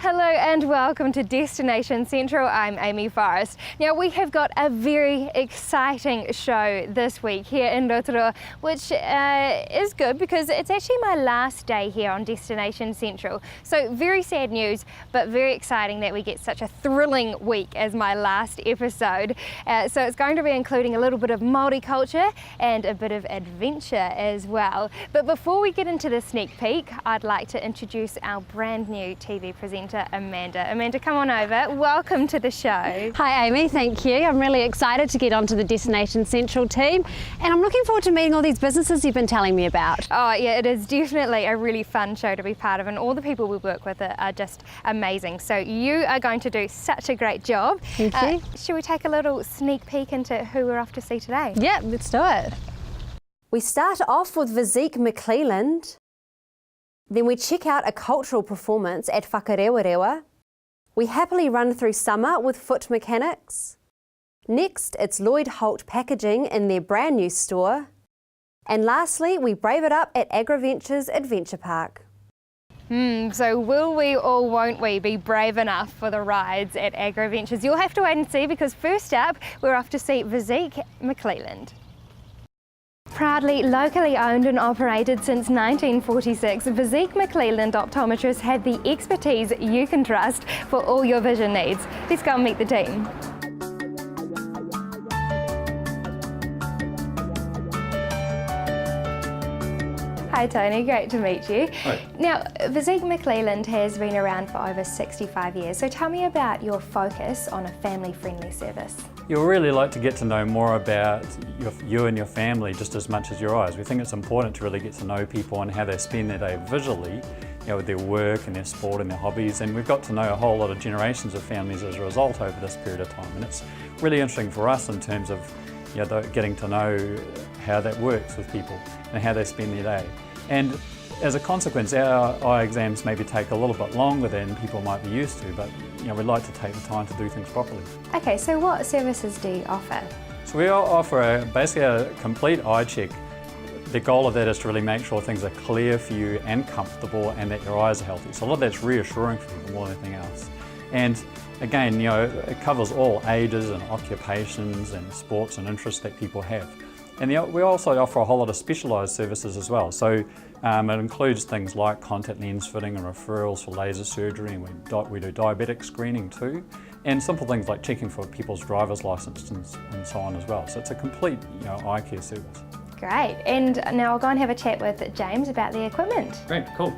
Hello and welcome to Destination Central. I'm Amy Forrest. Now we have got a very exciting show this week here in Rotorua, which is good because it's actually my last day here on Destination Central. So very sad news, but very exciting that we get such a thrilling week as my last episode. So it's going to be including a little bit of Māori culture and a bit of adventure as well. But before we get into the sneak peek, I'd like to introduce our brand new TV presenter, Amanda. Amanda, come on over. Welcome to the show. Hi Amy, thank you. I'm really excited to get onto the Destination Central team, and I'm looking forward to meeting all these businesses you've been telling me about. Oh yeah, it is definitely a really fun show to be part of, and all the people we work with are just amazing. So you are going to do such a great job. Thank you. Shall we take a little sneak peek into who we're off to see today? Yeah, let's do it. We start off with Physique McClelland. Then we check out a cultural performance at Whakarewarewa. We happily run through summer with Foot Mechanics. Next, it's Lloyd Holt Packaging in their brand new store. And lastly, we brave it up at AgriVentures Adventure Park. So will we or won't we be brave enough for the rides at AgriVentures? You'll have to wait and see, because first up, we're off to see Physique McClelland. Proudly locally owned and operated since 1946, Physique McClelland optometrists have the expertise you can trust for all your vision needs. Let's go and meet the team. Hi Tony, great to meet you. Hi. Now, Physique McClelland has been around for over 65 years, so tell me about your focus on a family-friendly service. You'll really like to get to know more about you and your family just as much as your eyes. We think it's important to really get to know people and how they spend their day visually, with their work and their sport and their hobbies, and we've got to know a whole lot of generations of families as a result over this period of time, and it's really interesting for us in terms of getting to know how that works with people and how they spend their day. And as a consequence, our eye exams maybe take a little bit longer than people might be used to, but we'd like to take the time to do things properly. Okay, so what services do you offer? So we offer basically a complete eye check. The goal of that is to really make sure things are clear for you and comfortable, and that your eyes are healthy. So a lot of that's reassuring for people more than anything else. And again, it covers all ages and occupations and sports and interests that people have. And we also offer a whole lot of specialised services as well. So it includes things like contact lens fitting and referrals for laser surgery, and we do diabetic screening too, and simple things like checking for people's driver's licence and so on as well. So it's a complete eye care service. Great, and now I'll go and have a chat with James about the equipment. Great, cool.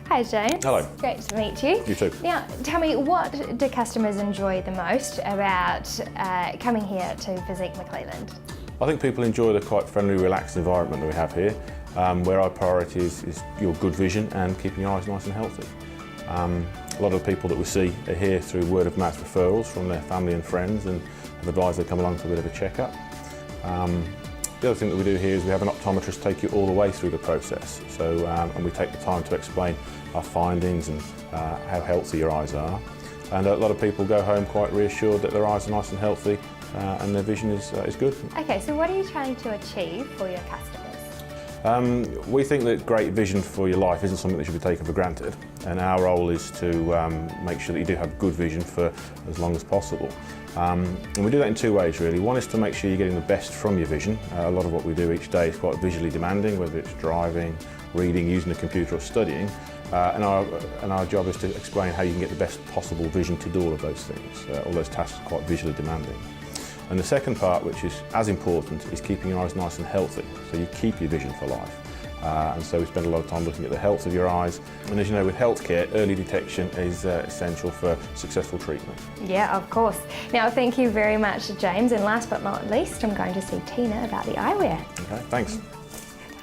Hi James. Hello. Great to meet you. You too. Now, tell me, what do customers enjoy the most about coming here to Physique McClelland? I think people enjoy the quite friendly, relaxed environment that we have here, where our priority is your good vision and keeping your eyes nice and healthy. A lot of the people that we see are here through word of mouth referrals from their family and friends, and have advised they come along for a bit of a checkup. The other thing that we do here is we have an optometrist take you all the way through the process. So, and we take the time to explain our findings and how healthy your eyes are. And a lot of people go home quite reassured that their eyes are nice and healthy and their vision is good. Okay, so what are you trying to achieve for your customers? We think that great vision for your life isn't something that should be taken for granted, and our role is to make sure that you do have good vision for as long as possible. And we do that in two ways really. One is to make sure you're getting the best from your vision. A lot of what we do each day is quite visually demanding, whether it's driving, reading, using a computer or studying. And our job is to explain how you can get the best possible vision to do all of those things. All those tasks are quite visually demanding. And the second part, which is as important, is keeping your eyes nice and healthy, so you keep your vision for life. And so we spend a lot of time looking at the health of your eyes. And as you know, with healthcare, early detection is essential for successful treatment. Yeah, of course. Now, thank you very much, James. And last but not least, I'm going to see Tina about the eyewear. Okay, thanks.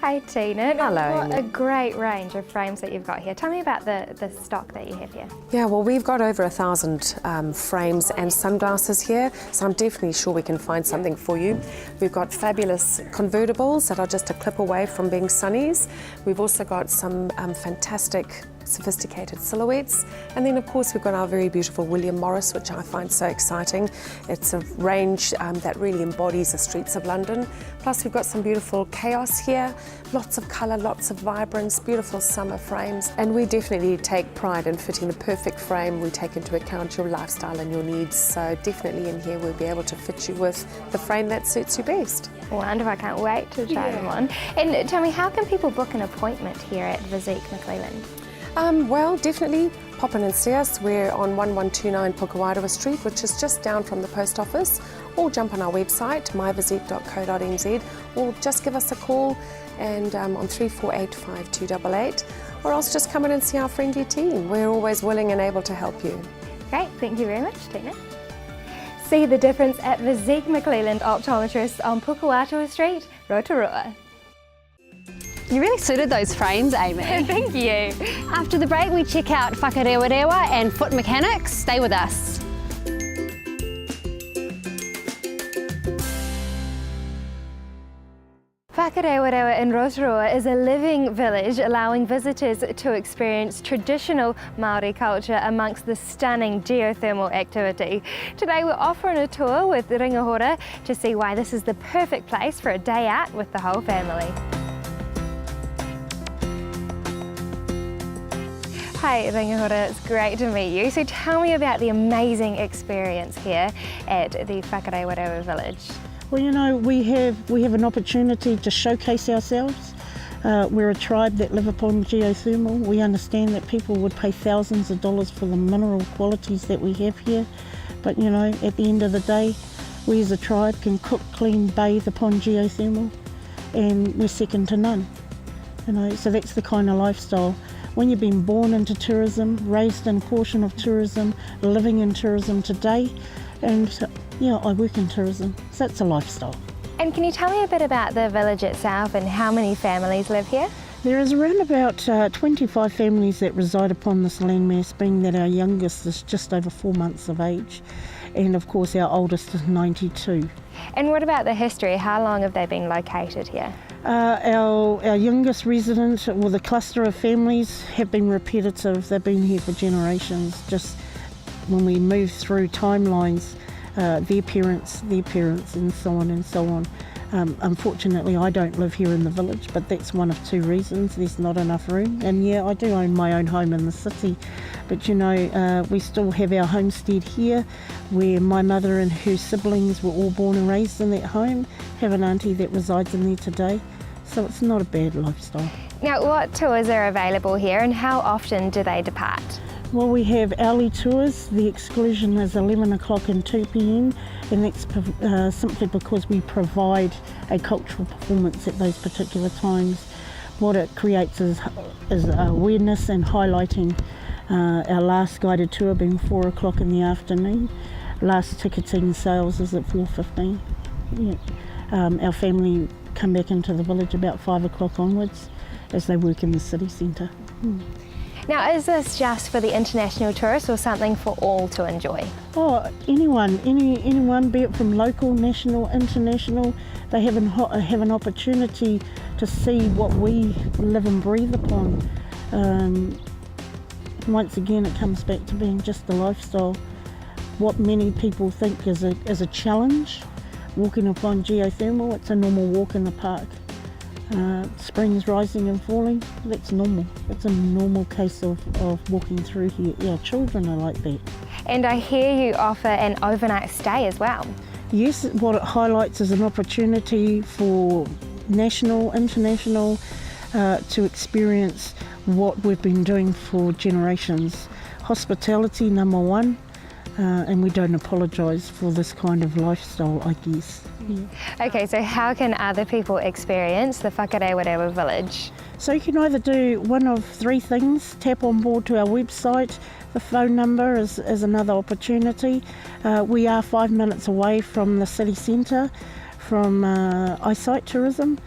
Hi Tina. Hello, What a great range of frames that you've got here. Tell me about the stock that you have here. Yeah, well, we've got over 1,000 frames and sunglasses here, so I'm definitely sure we can find something for you. We've got fabulous convertibles that are just a clip away from being sunnies. We've also got some fantastic sophisticated silhouettes. And then of course we've got our very beautiful William Morris, which I find so exciting. It's a range that really embodies the streets of London. Plus we've got some beautiful chaos here, lots of colour, lots of vibrance, beautiful summer frames. And we definitely take pride in fitting the perfect frame. We take into account your lifestyle and your needs. So definitely in here we'll be able to fit you with the frame that suits you best. Wonderful, I can't wait to try them on. And tell me, how can people book an appointment here at Physique McClelland? Well, definitely pop in and see us. We're on 1129 Pukewairua Street, which is just down from the post office, or jump on our website, myphysique.co.nz, or just give us a call and on 3485 5288, or else just come in and see our friendly team. We're always willing and able to help you. Great, thank you very much, Tina. See the difference at Physique McClelland Optometrists on Pukewairua Street, Rotorua. You really suited those frames, Amy. Thank you. After the break, we check out whakarewarewa and foot mechanics. Stay with us. Whakarewarewa in Rotorua is a living village allowing visitors to experience traditional Māori culture amongst the stunning geothermal activity. Today we're offering a tour with Ringahora to see why this is the perfect place for a day out with the whole family. Hi Ringahora, it's great to meet you. So tell me about the amazing experience here at the Whakarewarewa village. Well, you know, we have an opportunity to showcase ourselves. We're a tribe that live upon geothermal. We understand that people would pay thousands of dollars for the mineral qualities that we have here. But, you know, at the end of the day, we as a tribe can cook, clean, bathe upon geothermal, and we're second to none. You know, so that's the kind of lifestyle. When you've been born into tourism, raised in a portion of tourism, living in tourism today, and yeah, I work in tourism, so that's a lifestyle. And can you tell me a bit about the village itself and how many families live here? There is around about 25 families that reside upon this landmass, being that our youngest is just over 4 months of age, and of course our oldest is 92. And what about the history? How long have they been located here? Our youngest resident, or the cluster of families, have been repetitive. They've been here for generations. Just when we move through timelines, their parents, and so on and so on. Unfortunately, I don't live here in the village, but that's one of two reasons. There's not enough room. And yeah, I do own my own home in the city, but you know, we still have our homestead here, where my mother and her siblings were all born and raised in that home, have an auntie that resides in there today, so it's not a bad lifestyle. Now, what tours are available here and how often do they depart? Well, we have hourly tours. The exclusion is 11 o'clock and 2 p.m, and that's simply because we provide a cultural performance at those particular times. What it creates is awareness and highlighting. Our last guided tour being 4 o'clock in the afternoon. Last ticketing sales is at 4:15. Yeah. Our family come back into the village about 5 o'clock onwards as they work in the city centre. Now, is this just for the international tourists or something for all to enjoy? Oh, anyone, be it from local, national, international, they have an opportunity to see what we live and breathe upon. Once again, it comes back to being just a lifestyle. What many people think is a challenge, walking upon geothermal, it's a normal walk in the park. Springs rising and falling, that's normal. It's a normal case of walking through here. Our children are like that. And I hear you offer an overnight stay as well. Yes, what it highlights is an opportunity for national, international, to experience what we've been doing for generations. Hospitality, number one, and we don't apologise for this kind of lifestyle, I guess. Yeah. Okay, so how can other people experience the Whakarewarewa village? So you can either do one of three things: tap on board to our website. The phone number is another opportunity. We are 5 minutes away from the city centre, from eyesight tourism.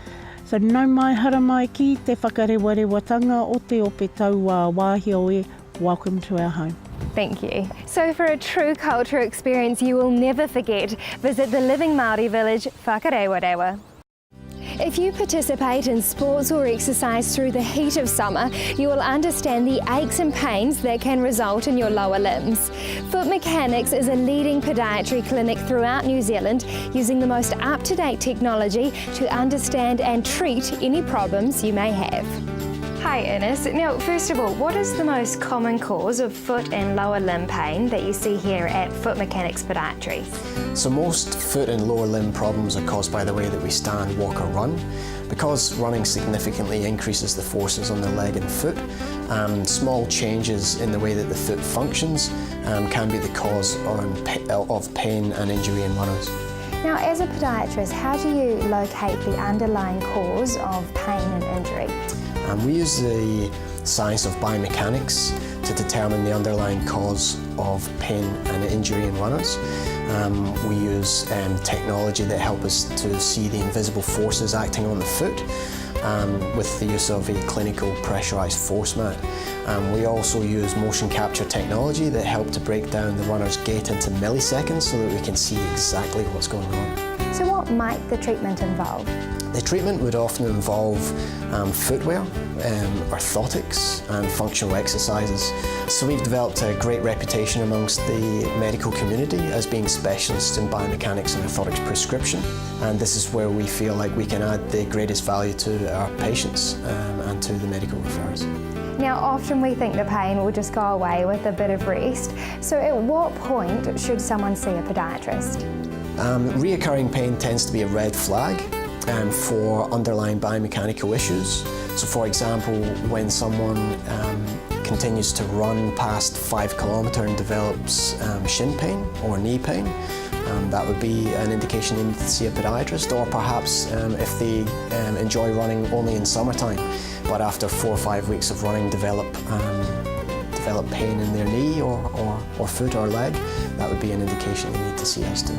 So no mai hara mai ki te whakarewarewatanga o te ope taua wāhio e. Welcome to our home. Thank you. So for a true cultural experience you will never forget, visit the living Māori village Whakarewarewa. If you participate in sports or exercise through the heat of summer, you will understand the aches and pains that can result in your lower limbs. Foot Mechanics is a leading podiatry clinic throughout New Zealand, using the most up-to-date technology to understand and treat any problems you may have. Hi Ernest. Now, first of all, what is the most common cause of foot and lower limb pain that you see here at Foot Mechanics Podiatry? So most foot and lower limb problems are caused by the way that we stand, walk or run. Because running significantly increases the forces on the leg and foot, small changes in the way that the foot functions can be the cause of pain and injury in runners. Now, as a podiatrist, how do you locate the underlying cause of pain and injury? We use the science of biomechanics to determine the underlying cause of pain and injury in runners. We use technology that helps us to see the invisible forces acting on the foot with the use of a clinical pressurised force mat. We also use motion capture technology that help to break down the runner's gait into milliseconds so that we can see exactly what's going on. So what might the treatment involve? The treatment would often involve footwear, orthotics and functional exercises. So we've developed a great reputation amongst the medical community as being specialists in biomechanics and orthotics prescription, and this is where we feel like we can add the greatest value to our patients and to the medical referrers. Now, often we think the pain will just go away with a bit of rest, so at what point should someone see a podiatrist? Reoccurring pain tends to be a red flag for underlying biomechanical issues. So for example, when someone continues to run past 5 kilometres and develops shin pain or knee pain, that would be an indication they need to see a podiatrist, or perhaps if they enjoy running only in summertime, but after 4 or 5 weeks of running develop pain in their knee or foot or leg, that would be an indication they need to see us too.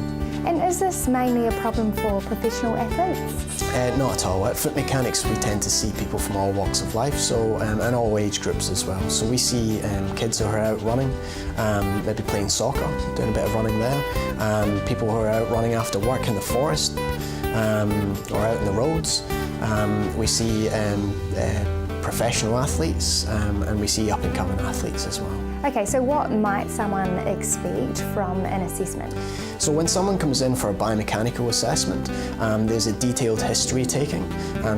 And is this mainly a problem for professional athletes? Not at all. At Foot Mechanics we tend to see people from all walks of life, so and all age groups as well. So we see kids who are out running, maybe playing soccer, doing a bit of running there, people who are out running after work in the forest or out in the roads. We see professional athletes and we see up-and-coming athletes as well. Okay, so what might someone expect from an assessment? So when someone comes in for a biomechanical assessment, there's a detailed history taking.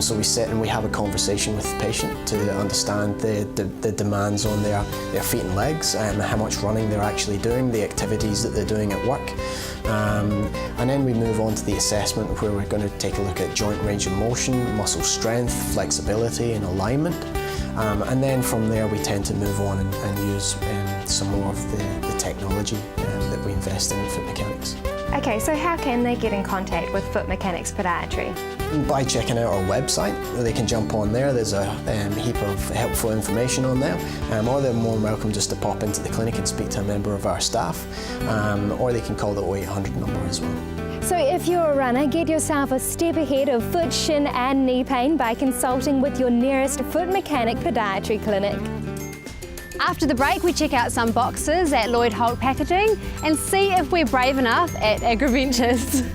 So we sit and we have a conversation with the patient to understand the demands on their feet and legs, how much running they're actually doing, the activities that they're doing at work. And then we move on to the assessment where we're going to take a look at joint range of motion, muscle strength, flexibility and alignment. And then from there we tend to move on and use some more of the technology that we invest in Foot Mechanics. Okay, so how can they get in contact with Foot Mechanics Podiatry? By checking out our website, they can jump on there. There's a heap of helpful information on there, or they're more than welcome just to pop into the clinic and speak to a member of our staff, or they can call the 0800 number as well. So if you're a runner, get yourself a step ahead of foot, shin and knee pain by consulting with your nearest Foot Mechanic Podiatry clinic. After the break, we check out some boxes at Lloyd Holt Packaging and see if we're brave enough at AgriVentures.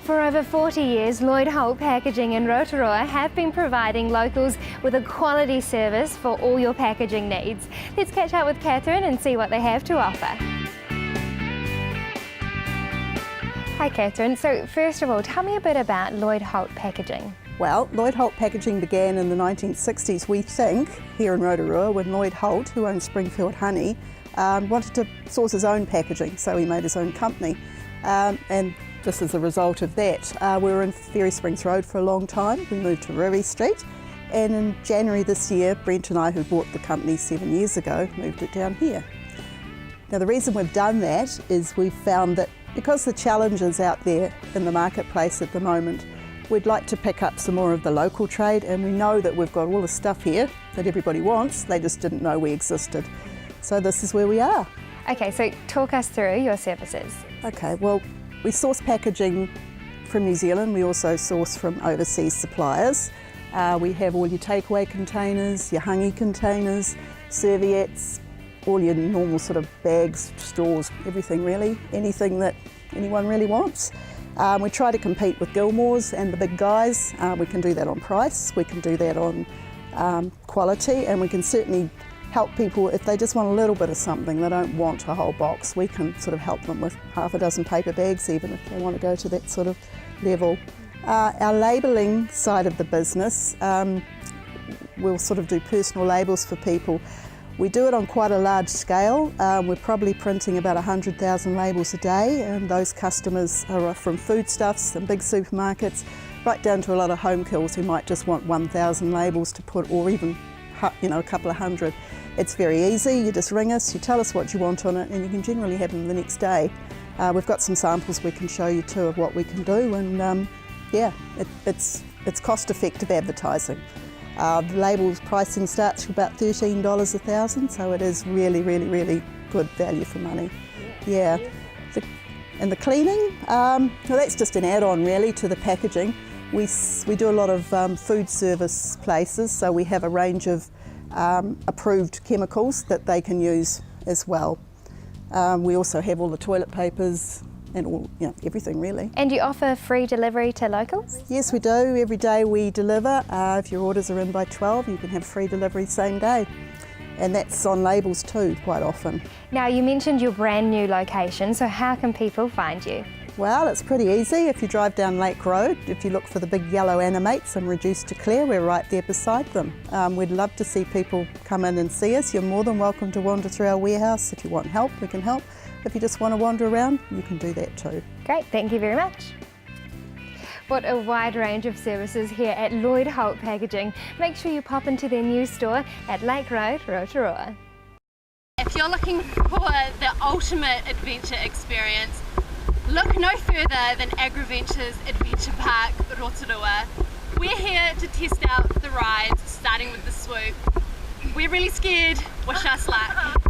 For over 40 years, Lloyd Holt Packaging in Rotorua have been providing locals with a quality service for all your packaging needs. Let's catch up with Catherine and see what they have to offer. Hi Catherine, so first of all, tell me a bit about Lloyd Holt Packaging. Well, Lloyd Holt Packaging began in the 1960s, we think, here in Rotorua, when Lloyd Holt, who owns Springfield Honey, wanted to source his own packaging, so he made his own company. And this is a result of that. We were in Ferry Springs Road for a long time. We moved to Riri Street, and in January this year, Brent and I, who bought the company 7 years ago, moved it down here. Now the reason we've done that is we've found that because the challenges out there in the marketplace at the moment, we'd like to pick up some more of the local trade, and we know that we've got all the stuff here that everybody wants, they just didn't know we existed. So this is where we are. Okay, so talk us through your services. Okay, well, we source packaging from New Zealand. We also source from overseas suppliers. We have all your takeaway containers, your hangi containers, serviettes, all your normal sort of bags, straws, everything really, anything that anyone really wants. We try to compete with Gilmore's and the big guys. We can do that on price, we can do that on quality, and we can certainly help people if they just want a little bit of something, they don't want a whole box. We can sort of help them with half a dozen paper bags even if they want to go to that sort of level. Our labelling side of the business, we'll sort of do personal labels for people. We do it on quite a large scale. We're probably printing about 100,000 labels a day, and those customers are from foodstuffs and big supermarkets, right down to a lot of home kills who might just want 1,000 labels to put, or even a couple of hundred. It's very easy. You just ring us, you tell us what you want on it, and you can generally have them the next day. We've got some samples we can show you too of what we can do, and it's cost-effective advertising. The labels pricing starts from about $13 a thousand, so it is really, really, really good value for money. Yeah. And the cleaning, well, that's just an add-on really to the packaging. We do a lot of food service places, so we have a range of approved chemicals that they can use as well. We also have all the toilet papers and all, everything really. And you offer free delivery to locals? Yes, we do. Every day we deliver. If your orders are in by 12, you can have free delivery same day. And that's on labels too, quite often. Now, you mentioned your brand new location, so how can people find you? Well, it's pretty easy. If you drive down Lake Road, if you look for the big yellow animates and reduce to clear, we're right there beside them. We'd love to see people come in and see us. You're more than welcome to wander through our warehouse. If you want help, we can help. If you just want to wander around, you can do that too. Great, thank you very much. What a wide range of services here at Lloyd Holt Packaging. Make sure you pop into their new store at Lake Road, Rotorua. If you're looking for the ultimate adventure experience, look no further than AgriVentures Adventure Park, Rotorua. We're here to test out the rides, starting with the swoop. We're really scared, wish us luck.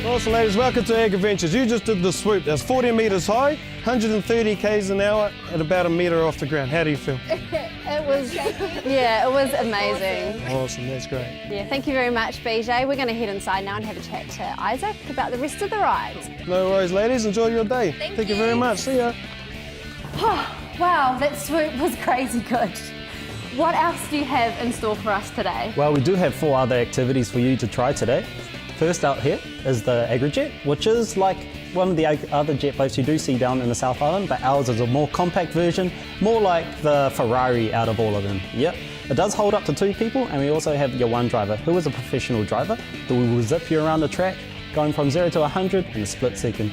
Awesome ladies, welcome to AgriVentures. You just did the swoop. That's 40 metres high, 130 k's an hour at about a metre off the ground. How do you feel? It was amazing. Awesome, that's great. Yeah, thank you very much, BJ. We're going to head inside now and have a chat to Isaac about the rest of the rides. No worries ladies, enjoy your day. Thank you very much, see ya. Wow, that swoop was crazy good. What else do you have in store for us today? Well, we do have 4 other activities for you to try today. First out here is the AgriJet, which is like one of the other jet boats you do see down in the South Island, but ours is a more compact version, more like the Ferrari out of all of them. Yep, it does hold up to 2 people, and we also have your one driver, who is a professional driver, who will zip you around the track, going from 0 to 100 in a split second.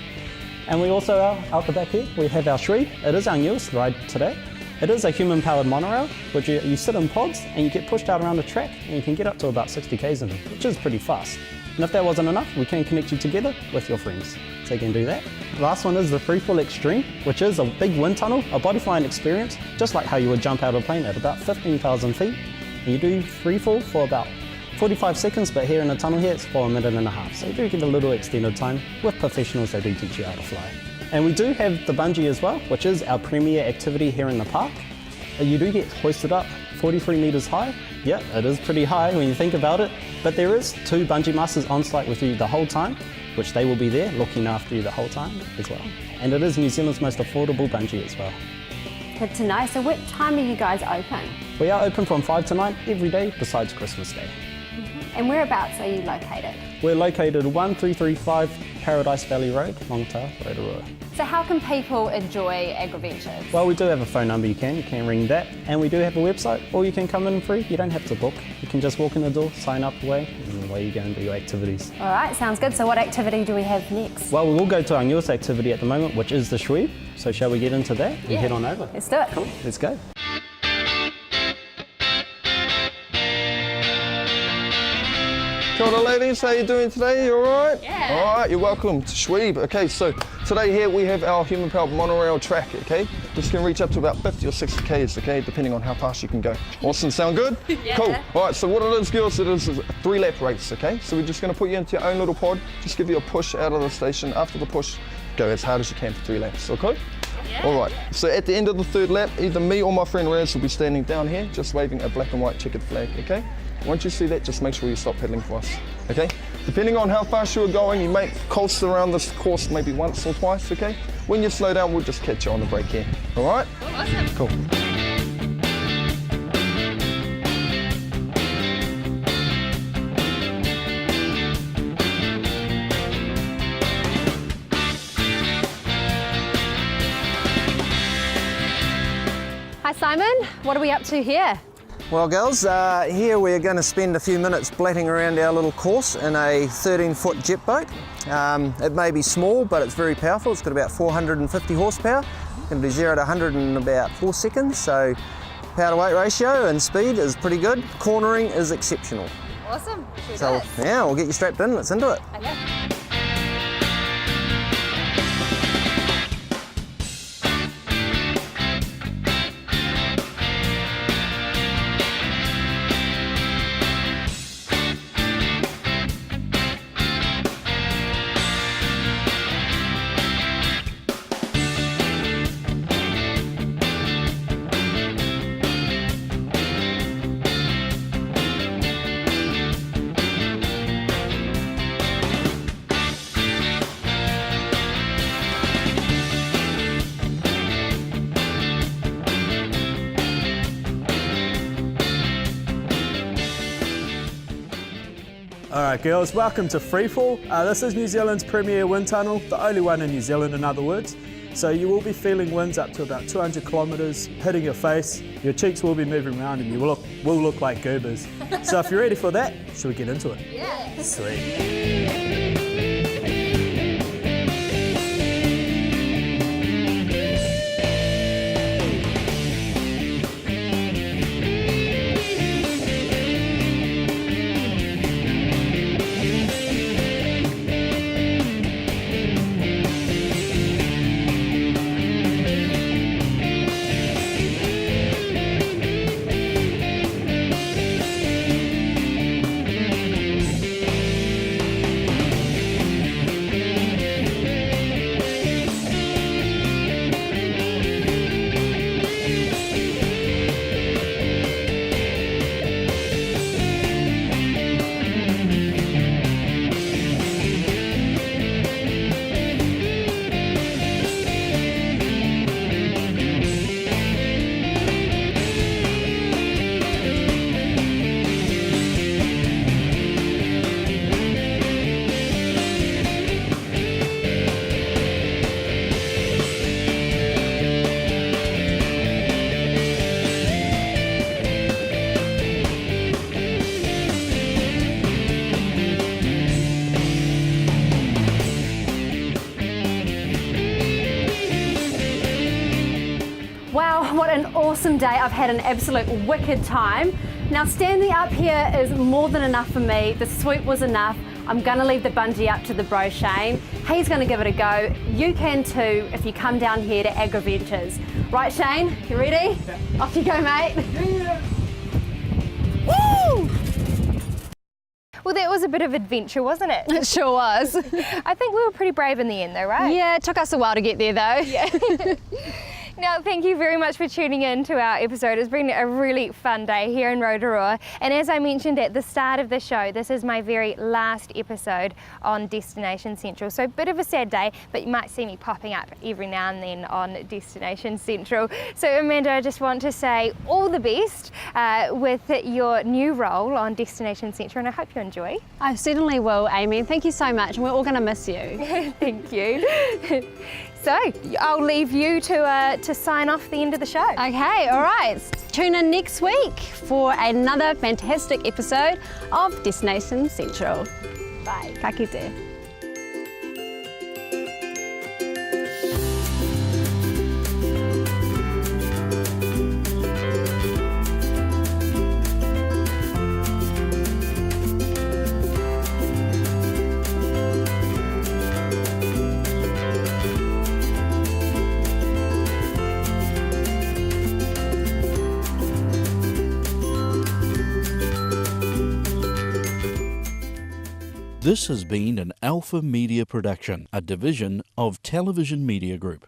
And we also, out the back here, we have our Shree. It is our newest ride today. It is a human-powered monorail, which you sit in pods and you get pushed out around the track, and you can get up to about 60 k's in it, which is pretty fast. And if that wasn't enough, we can connect you together with your friends. So you can do that. The last one is the Freefall Extreme, which is a big wind tunnel, a body flying experience, just like how you would jump out of a plane at about 15,000 feet. And you do freefall for about 45 seconds, but here in the tunnel here, it's for a minute and a half. So you do get a little extended time with professionals that do teach you how to fly. And we do have the bungee as well, which is our premier activity here in the park. You do get hoisted up 43 metres high. Yep, it is pretty high when you think about it, but there is 2 bungee masters on site with you the whole time, which they will be there looking after you the whole time as well. And it is New Zealand's most affordable bungee as well. Good to know. So what time are you guys open? We are open from 5 to 9 every day besides Christmas Day. And whereabouts are you located? We're located 1335 Paradise Valley Road, Longta, Rotorua. So how can people enjoy AgriVentures? Well, we do have a phone number you can ring that, and we do have a website, or you can come in free. You don't have to book. You can just walk in the door, sign up away, and away you go and do your activities. All right, sounds good. So what activity do we have next? Well, we will go to our newest activity at the moment, which is the Shree. So shall we get into that and head on over? Let's do it. Cool, let's go. Kia ora ladies, how you doing today? You alright? Yeah. Alright, you're welcome to Schweeb. Okay, so today here we have our human powered monorail track, okay? This can reach up to about 50 or 60 k's, okay, depending on how fast you can go. Awesome, sound good? Yeah. Cool. Alright, so what it is, girls, it is a 3-lap race, okay? So we're just going to put you into your own little pod, just give you a push out of the station. After the push, go as hard as you can for 3 laps, okay? Yeah. Alright, so at the end of the 3rd lap, either me or my friend Raz will be standing down here, just waving a black and white checkered flag, okay? Once you see that, just make sure you stop pedaling for us, okay? Depending on how fast you're going, you may coast around this course maybe once or twice, okay? When you slow down, we'll just catch you on the brake here, alright? Awesome. Cool. Hi Simon, what are we up to here? Well girls, here we're going to spend a few minutes blatting around our little course in a 13-foot jet boat. It may be small, but it's very powerful. It's got about 450 horsepower. It's going to do 0 to 100 in about 4 seconds, so power to weight ratio and speed is pretty good. Cornering is exceptional. Awesome. So yeah, we'll get you strapped in, let's into it. Okay. Alright girls, welcome to Freefall. This is New Zealand's premier wind tunnel, the only one in New Zealand in other words. So you will be feeling winds up to about 200 kilometres, hitting your face, your cheeks will be moving around and you will look like goobers. So if you're ready for that, should we get into it? Yeah. Sweet. Wow, what an awesome day. I've had an absolute wicked time. Now standing up here is more than enough for me. The swoop was enough. I'm gonna leave the bungee up to the bro Shane. He's gonna give it a go. You can too if you come down here to AgriVentures. Right Shane, you ready? Yeah. Off you go mate. Yeah. Woo! Well, that was a bit of adventure, wasn't it? It sure was. I think we were pretty brave in the end though, right? Yeah, it took us a while to get there though. Yeah. Now, thank you very much for tuning in to our episode. It's been a really fun day here in Rotorua. And as I mentioned at the start of the show, this is my very last episode on Destination Central. So a bit of a sad day, but you might see me popping up every now and then on Destination Central. So Amanda, I just want to say all the best with your new role on Destination Central, and I hope you enjoy. I certainly will, Amy. Thank you so much. We're all going to miss you. Thank you. So I'll leave you to sign off the end of the show. Okay, all right. Tune in next week for another fantastic episode of Destination Central. Bye. Ka kite. This has been an Alpha Media production, a division of Television Media Group.